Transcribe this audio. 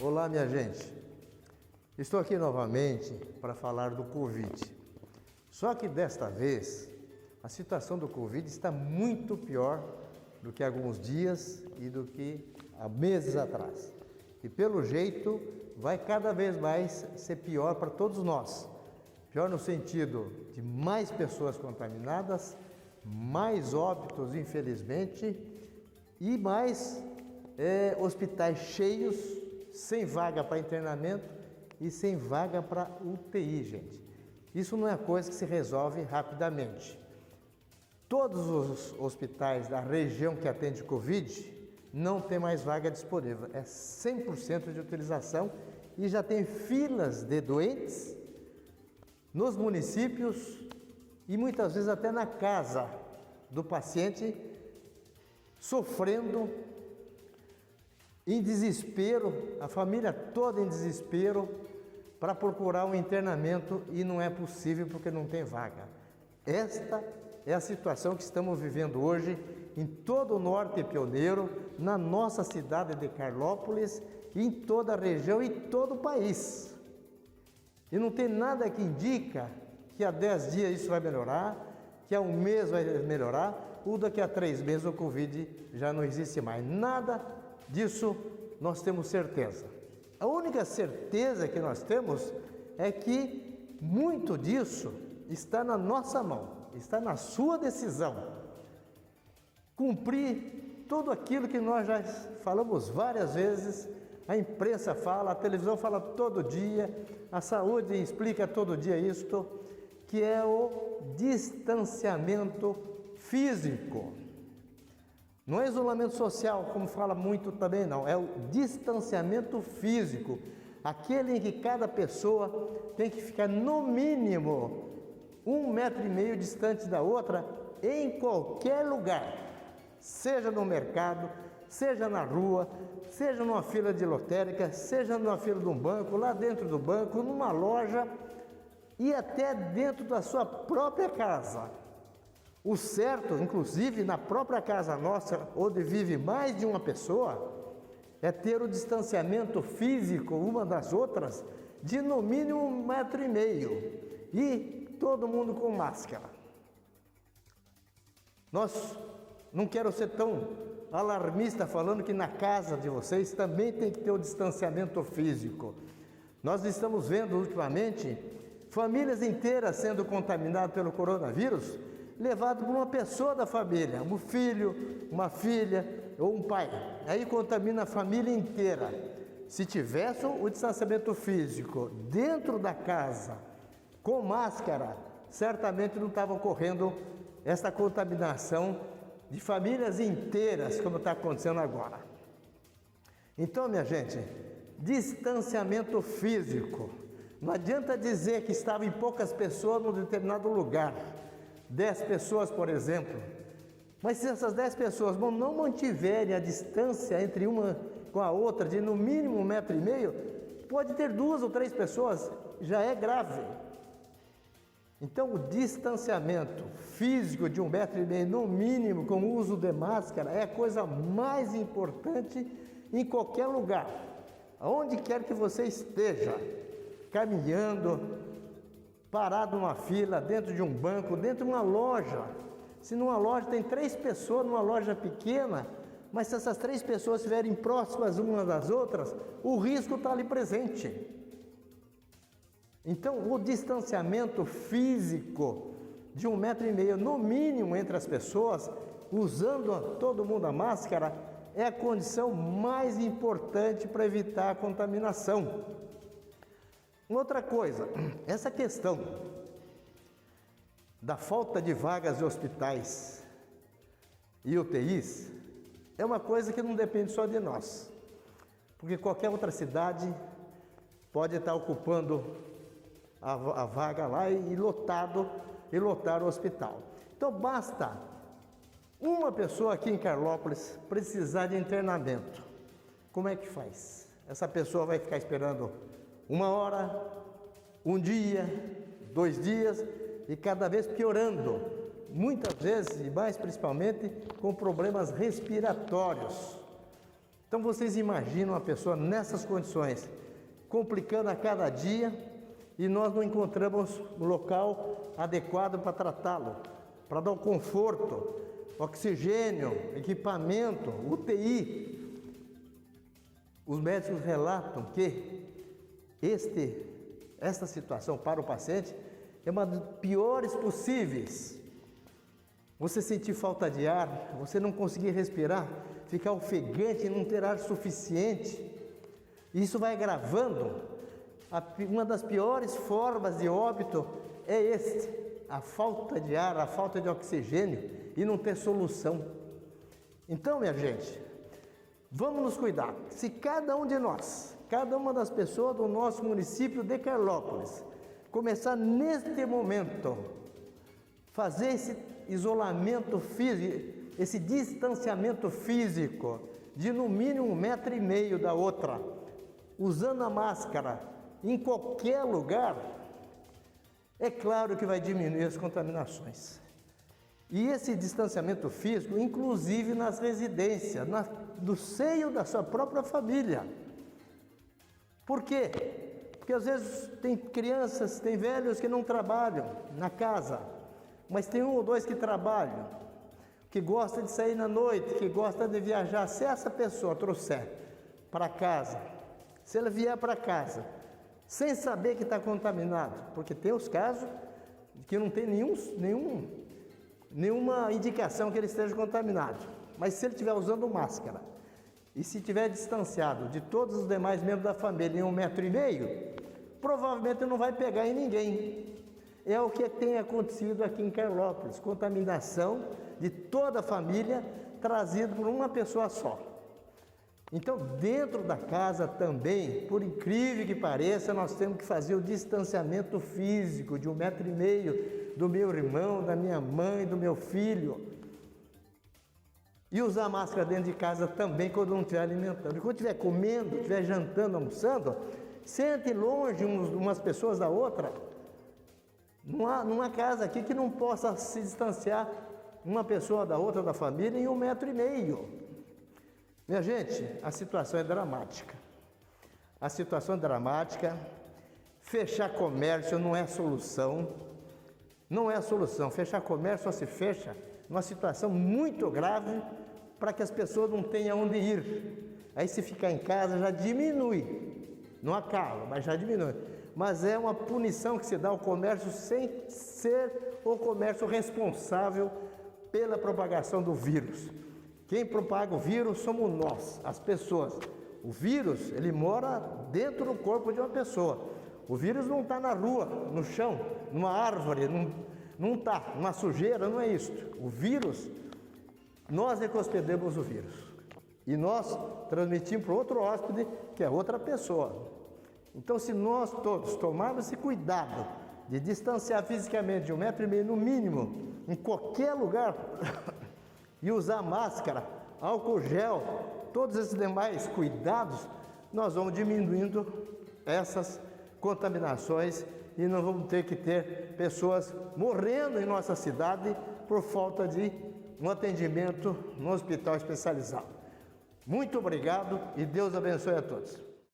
Olá, minha gente. Estou aqui novamente para falar do Covid. Só que desta vez, a situação do Covid está muito pior do que há alguns dias e do que há meses atrás. E pelo jeito, vai cada vez mais ser pior para todos nós. Pior no sentido de mais pessoas contaminadas, mais óbitos, infelizmente, e mais hospitais cheios, sem vaga para internamento e sem vaga para UTI, gente. Isso não é coisa que se resolve rapidamente. Todos os hospitais da região que atende Covid não tem mais vaga disponível. É 100% de utilização e já tem filas de doentes nos municípios e muitas vezes até na casa do paciente, sofrendo, em desespero, a família toda em desespero para procurar um internamento e não é possível porque não tem vaga. Esta é a situação que estamos vivendo hoje em todo o norte pioneiro, na nossa cidade de Carlópolis, em toda a região e todo o país. E não tem nada que indica que há 10 dias isso vai melhorar, que há um mês vai melhorar, ou daqui a 3 meses o Covid já não existe mais. Nada disso nós temos certeza. A única certeza que nós temos é que muito disso está na nossa mão, está na sua decisão. Cumprir tudo aquilo que nós já falamos várias vezes, a imprensa fala, a televisão fala todo dia, a saúde explica todo dia isto, que é o distanciamento físico. Não é isolamento social, como fala muito também, não. É o distanciamento físico. Aquele em que cada pessoa tem que ficar no mínimo 1,5 metro distante da outra em qualquer lugar. Seja no mercado, seja na rua, seja numa fila de lotérica, seja numa fila de um banco, lá dentro do banco, numa loja e até dentro da sua própria casa. O certo, inclusive na própria casa nossa, onde vive mais de uma pessoa, é ter o distanciamento físico uma das outras de no mínimo 1,5 metro e todo mundo com máscara. Não quero ser tão alarmista falando que na casa de vocês também tem que ter o distanciamento físico. Nós estamos vendo ultimamente famílias inteiras sendo contaminadas pelo coronavírus, levado por uma pessoa da família, um filho, uma filha ou um pai. Aí contamina a família inteira. Se tivesse o distanciamento físico dentro da casa, com máscara, certamente não estava ocorrendo essa contaminação de famílias inteiras, como está acontecendo agora. Então, minha gente, distanciamento físico. Não adianta dizer que estava em poucas pessoas num determinado lugar. 10 pessoas, por exemplo, mas se essas 10 pessoas não mantiverem a distância entre uma com a outra de no mínimo 1,5 metro, pode ter 2 ou 3 pessoas, já é grave. Então o distanciamento físico de 1,5 metro no mínimo, com o uso de máscara, é a coisa mais importante em qualquer lugar, aonde quer que você esteja, caminhando, parado numa fila, dentro de um banco, dentro de uma loja. Se numa loja tem 3 pessoas, numa loja pequena, mas se essas 3 pessoas estiverem próximas umas das outras, o risco está ali presente. Então, o distanciamento físico de 1,5 metro no mínimo entre as pessoas, usando todo mundo a máscara, é a condição mais importante para evitar a contaminação. Outra coisa, essa questão da falta de vagas de hospitais e UTIs é uma coisa que não depende só de nós, porque qualquer outra cidade pode estar ocupando a vaga lá e lotar o hospital. Então basta uma pessoa aqui em Carlópolis precisar de internamento. Como é que faz? Essa pessoa vai ficar esperando 1 hora, 1 dia, 2 dias e cada vez piorando, muitas vezes e mais principalmente com problemas respiratórios. Então vocês imaginam uma pessoa nessas condições, complicando a cada dia, e nós não encontramos um local adequado para tratá-lo, para dar o conforto, oxigênio, equipamento, UTI. Os médicos relatam que esta situação para o paciente é uma das piores possíveis. Você sentir falta de ar, você não conseguir respirar, ficar ofegante e não ter ar suficiente. Isso vai agravando. Uma das piores formas de óbito é a falta de ar, a falta de oxigênio e não ter solução. Então, minha gente, vamos nos cuidar. Se cada um de nós, cada uma das pessoas do nosso município de Carlópolis, começar neste momento, fazer esse isolamento físico, esse distanciamento físico de no mínimo 1,5 metro da outra, usando a máscara em qualquer lugar, é claro que vai diminuir as contaminações. E esse distanciamento físico, inclusive nas residências, do seio da sua própria família. Por quê? Porque às vezes tem crianças, tem velhos que não trabalham na casa, mas tem um ou dois que trabalham, que gosta de sair na noite, que gosta de viajar. Se essa pessoa trouxer para casa, se ela vier para casa, sem saber que está contaminado, porque tem os casos que não tem nenhuma indicação que ele esteja contaminado, mas se ele estiver usando máscara e se estiver distanciado de todos os demais membros da família em 1,5 metro, provavelmente não vai pegar em ninguém. É o que tem acontecido aqui em Carlópolis, contaminação de toda a família trazida por uma pessoa só. Então, dentro da casa também, por incrível que pareça, nós temos que fazer o distanciamento físico de 1,5 metro do meu irmão, da minha mãe, do meu filho. E usar máscara dentro de casa também quando não estiver alimentando. E quando estiver comendo, estiver jantando, almoçando, sente longe umas pessoas da outra. Numa casa aqui que não possa se distanciar uma pessoa da outra da família em 1,5 metro. Minha gente, a situação é dramática. A situação é dramática. Fechar comércio não é solução. Não é a solução. Fechar comércio só se fecha numa situação muito grave para que as pessoas não tenham onde ir. Aí se ficar em casa já diminui. Não acaba, mas já diminui. Mas é uma punição que se dá ao comércio sem ser o comércio responsável pela propagação do vírus. Quem propaga o vírus somos nós, as pessoas. O vírus, ele mora dentro do corpo de uma pessoa. O vírus não está na rua, no chão, numa árvore, não está, numa sujeira, não é isso. O vírus, nós é que hospedamos o vírus. E nós transmitimos para outro hóspede, que é outra pessoa. Então, se nós todos tomarmos esse cuidado de distanciar fisicamente de 1,5 metro no mínimo, em qualquer lugar, e usar máscara, álcool gel, todos esses demais cuidados, nós vamos diminuindo essas contaminações e não vamos ter que ter pessoas morrendo em nossa cidade por falta de um atendimento no hospital especializado. Muito obrigado e Deus abençoe a todos.